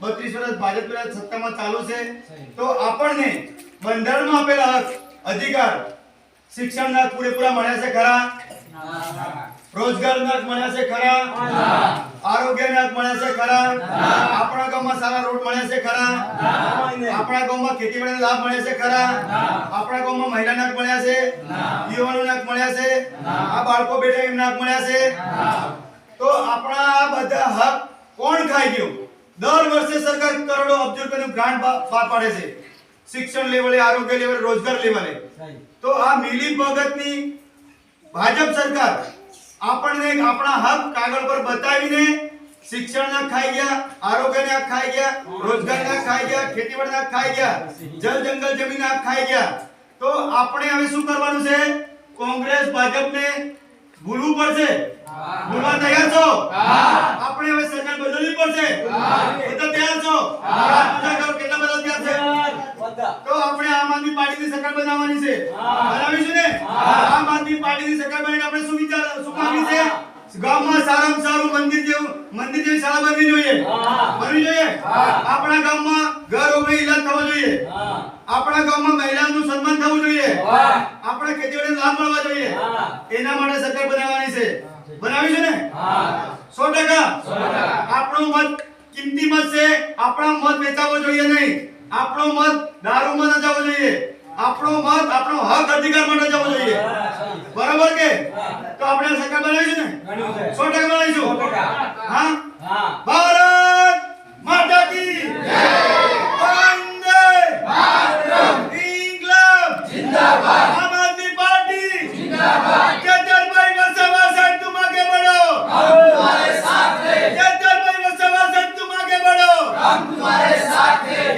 32 વર્ષ ભાજપના સત્તામાં ચાલુ છે તો આપણને બંધારણમાં આપેલા હક અધિકાર શિક્ષણના પૂરેપૂરા મળ્યા છે ખરા? રોજગારના હક મળ્યા છે ખરા? આરોગ્યના હક મળ્યા છે ખરા? આપણા ગામમાં સારા રોડ મળ્યા છે ખરા? આપણા ગામમાં ખેતીવાડીનો લાભ મળ્યા છે ખરા? આપણા ગામમાં મહિલાના હક મળ્યા છે? યુવાનોના હક મળ્યા છે? આ બાળકો બેઠા એમના હક મળ્યા છે? તો આપણા આ બધા હક કોણ ખાઈ ગયું? દર વર્ષે સરકાર કરોડો અબજો રૂપિયાનું ગ્રાન્ટ બહાર પાડે છે શિક્ષણ લેવલે, આરોગ્ય લેવલે, રોજગાર લેવલે. તો આ મિલી ભગતની ભાજપ સરકાર આપણને આપણા હક કાગળ પર બતાવીને શિક્ષણના ખાઈ ગયા, આરોગ્યના ખાઈ ગયા, રોજગારના ખાઈ ગયા, ખેતીવાડીના ખાઈ ગયા, જળ જંગલ જમીનના ખાઈ ગયા. તો આપણે હવે શું કરવાનું છે? કોંગ્રેસ ભાજપને ભૂલવું પડશે. ભૂલવા તૈયાર છો? આપણે હવે સરકાર બદલવી પડશે. બધા તૈયાર છો? કેટલા બધા તૈયાર છે? તો આપણે આમ આદમી પાર્ટીની સરકાર બનાવવાની છે. બનાવીશું ને? આમ આદમી પાર્ટીની સરકાર બનીને આપણે શું માંગી છે? ગામમાં સારામાં સારું મંદિર જેવી શાળા બનવી જોઈએ. બનવી જોઈએ. આપણા ગામમાં ઘર ઉભે ઈલાજ થવો જોઈએ. આપણા ગામમાં મહિલાઓનું સન્માન થવું જોઈએ. આપણા ખેતીવાડીનો લાભ મળવા જોઈએ. એના માટે સરકાર બનાવવાની છે. બનાવીશું ને? 100%. આપણો મત કિંમતી મત છે. આપણા મત વેચાવો જોઈએ નહીં. આપણો મત દારૂમાં ન જવો જોઈએ. આપણો મત આપણો હક અધિકાર માટે જવો જોઈએ. બરાબર કે? તો આપણે સરકાર બનાવીશું ને? 100% બનાવીશું. હા? ભારત માતા કી જય. વંદે માતરમ. ઇન્કલાબ जिंदाबाद. आम आदमी पार्टी जिंदाबाद. केजरीवाल वसवा साहब तुम आगे बढ़ो, हम तुम्हारे साथ हैं. केजरीवाल वसवा साहब तुम आगे बढ़ो, हम तुम्हारे साथ हैं.